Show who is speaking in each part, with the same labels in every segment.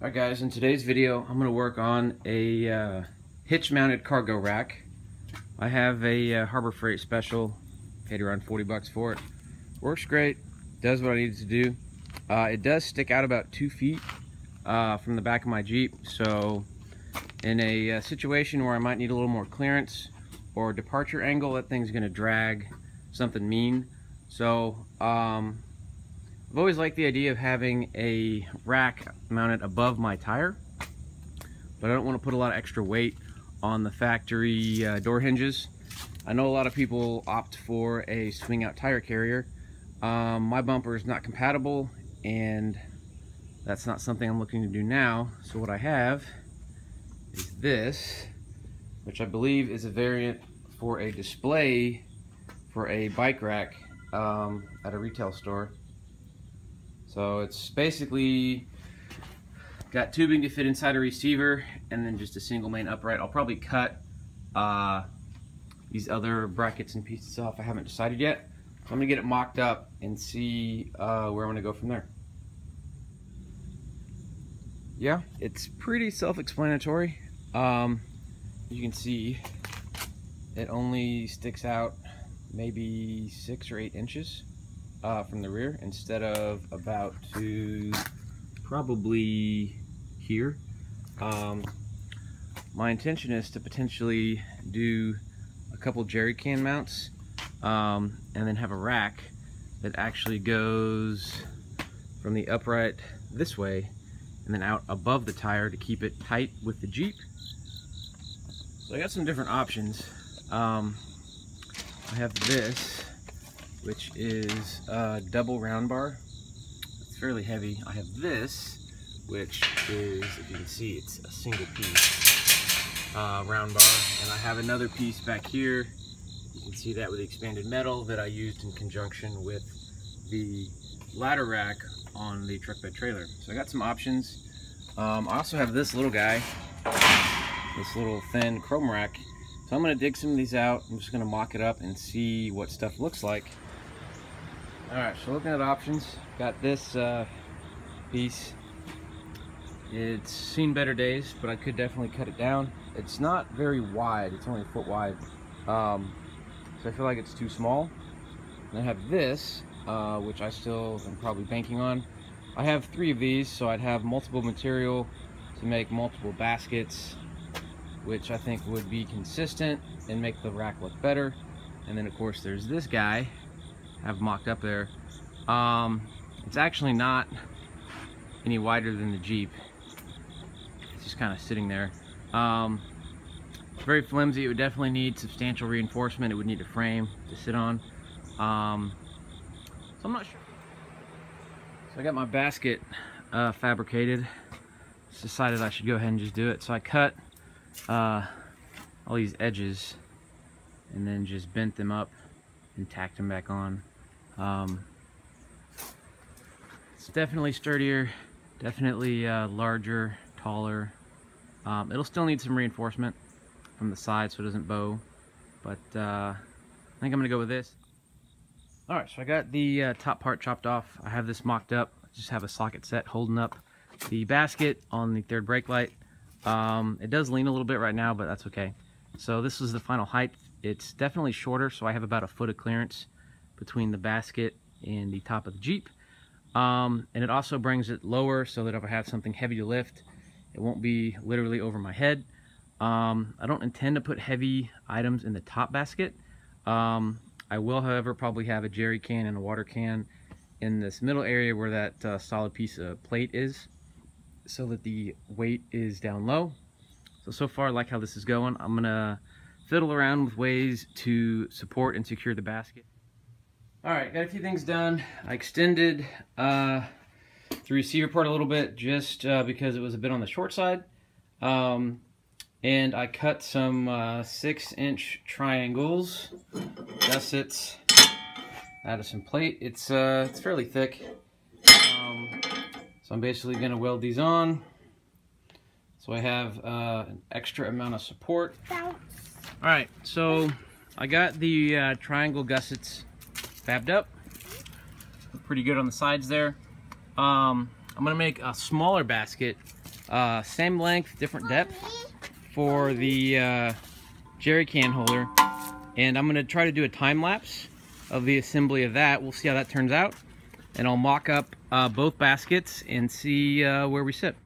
Speaker 1: Alright guys, in today's video I'm going to work on a hitch mounted cargo rack. I have a Harbor Freight special, paid around 40 bucks for it. Works great, does what I need it to do. It does stick out about 2 feet from the back of my Jeep, so in a situation where I might need a little more clearance or departure angle, that thing's going to drag something mean. So I've always liked the idea of having a rack mounted above my tire, but I don't want to put a lot of extra weight on the factory door hinges. I know a lot of people opt for a swing out tire carrier. My bumper is not compatible, and that's not something I'm looking to do now. So what I have is this, which I believe is a variant for a display for a bike rack at a retail store. So it's basically got tubing to fit inside a receiver and then just a single main upright. I'll probably cut these other brackets and pieces off. I haven't decided yet. So I'm gonna get it mocked up and see where I'm gonna go from there. Yeah, it's pretty self-explanatory. You can see it only sticks out maybe 6 or 8 inches from the rear, instead of about to probably here. My intention is to potentially do a couple jerry can mounts and then have a rack that actually goes from the upright this way and then out above the tire to keep it tight with the Jeep. So I got some different options. I have this, which is a double round bar. It's fairly heavy. I have this, which is, if you can see, it's a single piece round bar. And I have another piece back here. You can see that with the expanded metal that I used in conjunction with the ladder rack on the truck bed trailer. So I got some options. I also have this little guy, this little thin chrome rack. So I'm gonna dig some of these out. I'm just gonna mock it up and see what stuff looks like. Alright, so looking at options, got this piece. It's seen better days, but I could definitely cut it down. It's not very wide, it's only a foot wide. So I feel like it's too small. And I have this, which I still am probably banking on. I have 3 of these, so I'd have multiple material to make multiple baskets, which I think would be consistent and make the rack look better. And then of course there's this guy I have mocked up there. It's actually not any wider than the Jeep. It's just kind of sitting there. It's very flimsy. It would definitely need substantial reinforcement. It would need a frame to sit on. So I'm not sure. So I got my basket fabricated. Just decided I should go ahead and just do it. So I cut all these edges and then just bent them up and tacked them back on. It's definitely sturdier, definitely larger, taller. It'll still need some reinforcement from the side so it doesn't bow, but I think I'm gonna go with this. Alright, so I got the top part chopped off. I have this mocked up. I just have a socket set holding up the basket on the third brake light. It does lean a little bit right now, but that's okay. So this is the final height. It's definitely shorter, so I have about a foot of clearance between the basket and the top of the Jeep. And it also brings it lower so that if I have something heavy to lift, it won't be literally over my head. I don't intend to put heavy items in the top basket. I will, however, probably have a jerry can and a water can in this middle area where that solid piece of plate is, so that the weight is down low. So far I like how this is going. I'm gonna fiddle around with ways to support and secure the basket. Alright, got a few things done. I extended the receiver part a little bit just because it was a bit on the short side. And I cut some 6-inch triangles, gussets, out of some plate. It's fairly thick. So I'm basically going to weld these on. So I have an extra amount of support. Alright, so I got the triangle gussets fabbed up. Look pretty good on the sides there. I'm going to make a smaller basket Same length, different depth for the jerry can holder. And I'm going to try to do a time lapse of the assembly of that. We'll see how that turns out. And I'll mock up both baskets and see where we sit.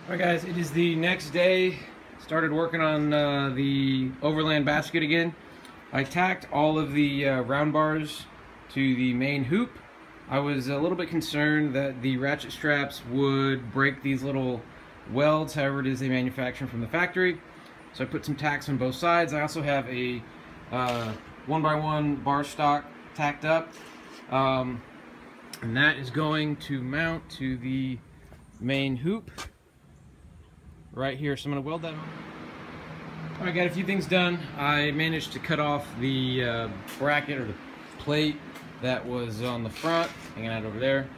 Speaker 1: Alright guys, it is the next day. Started working on the overland basket again. I tacked all of the round bars to the main hoop. I was a little bit concerned that the ratchet straps would break these little welds, however it is they manufacture from the factory. So I put some tacks on both sides. I also have a 1x1 bar stock tacked up. And that is going to mount to the main hoop right here, so I'm going to weld that on. Alright, got a few things done. I managed to cut off the bracket or the plate that was on the front, hanging out over there.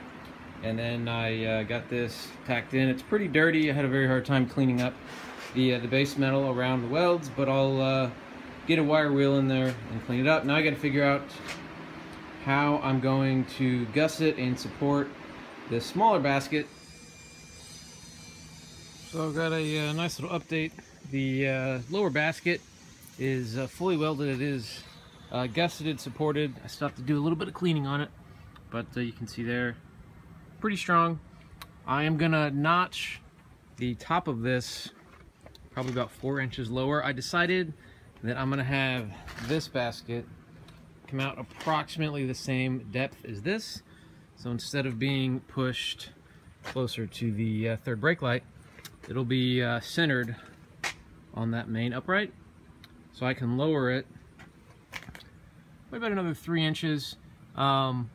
Speaker 1: And then I got this tacked in. It's pretty dirty. I had a very hard time cleaning up the base metal around the welds, but I'll get a wire wheel in there and clean it up. Now I got to figure out how I'm going to gusset and support this smaller basket. So I've got a nice little update. The lower basket is fully welded. It is gusseted, supported. I still have to do a little bit of cleaning on it, but you can see there, pretty strong. I am gonna notch the top of this probably about 4 inches lower. I decided that I'm gonna have this basket come out approximately the same depth as this. So instead of being pushed closer to the third brake light, it'll be centered on that main upright, so I can lower it by about another 3 inches, so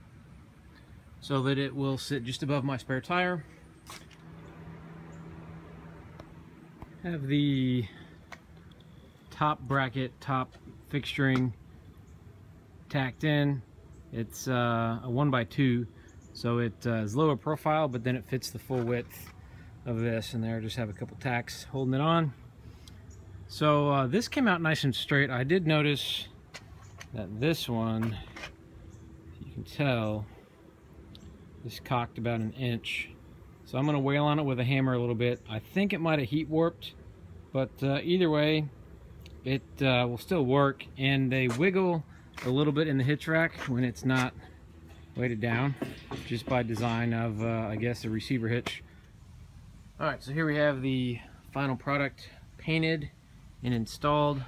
Speaker 1: that it will sit just above my spare tire. Have the top bracket, top fixturing tacked in. It's a 1x2, so it is lower profile, but then it fits the full width of this, and there just have a couple tacks holding it on. So this came out nice and straight. I did notice that this one, you can tell, is cocked about 1 inch. So I'm going to wail on it with a hammer a little bit. I think it might have heat warped, but either way, it will still work. And they wiggle a little bit in the hitch rack when it's not weighted down, just by design of, I guess, a receiver hitch. Alright, so here we have the final product painted and installed.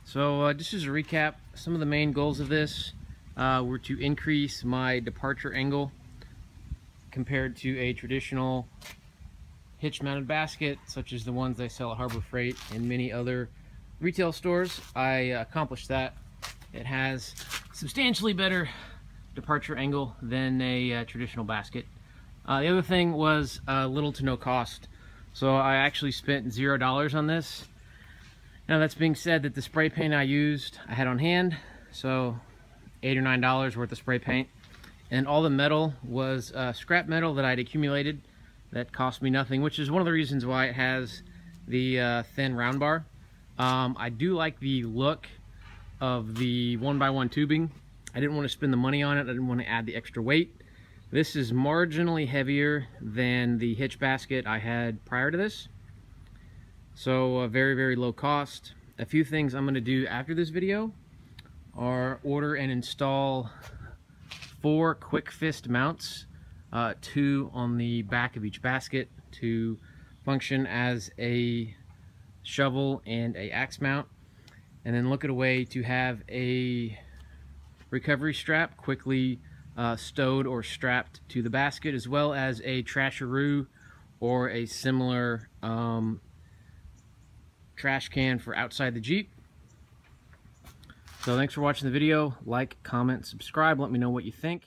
Speaker 1: So just as a recap, some of the main goals of this were to increase my departure angle compared to a traditional hitch mounted basket such as the ones they sell at Harbor Freight and many other retail stores. I accomplished that. It has substantially better departure angle than a traditional basket. The other thing was little to no cost, so I actually spent $0 on this. Now that's being said, that the spray paint I used I had on hand, so $8 or $9 worth of spray paint, and all the metal was scrap metal that I'd accumulated that cost me nothing, which is one of the reasons why it has the thin round bar. I do like the look of the 1x1 tubing. I didn't want to spend the money on it. I didn't want to add the extra weight. This is marginally heavier than the hitch basket I had prior to this, so very, very low cost. A few things I'm going to do after this video are order and install 4 quick fist mounts, 2 on the back of each basket to function as a shovel and a axe mount, and then look at a way to have a recovery strap quickly stowed or strapped to the basket, as well as a trasharoo or a similar trash can for outside the Jeep. So thanks for watching the video. Like, comment, subscribe, let me know what you think.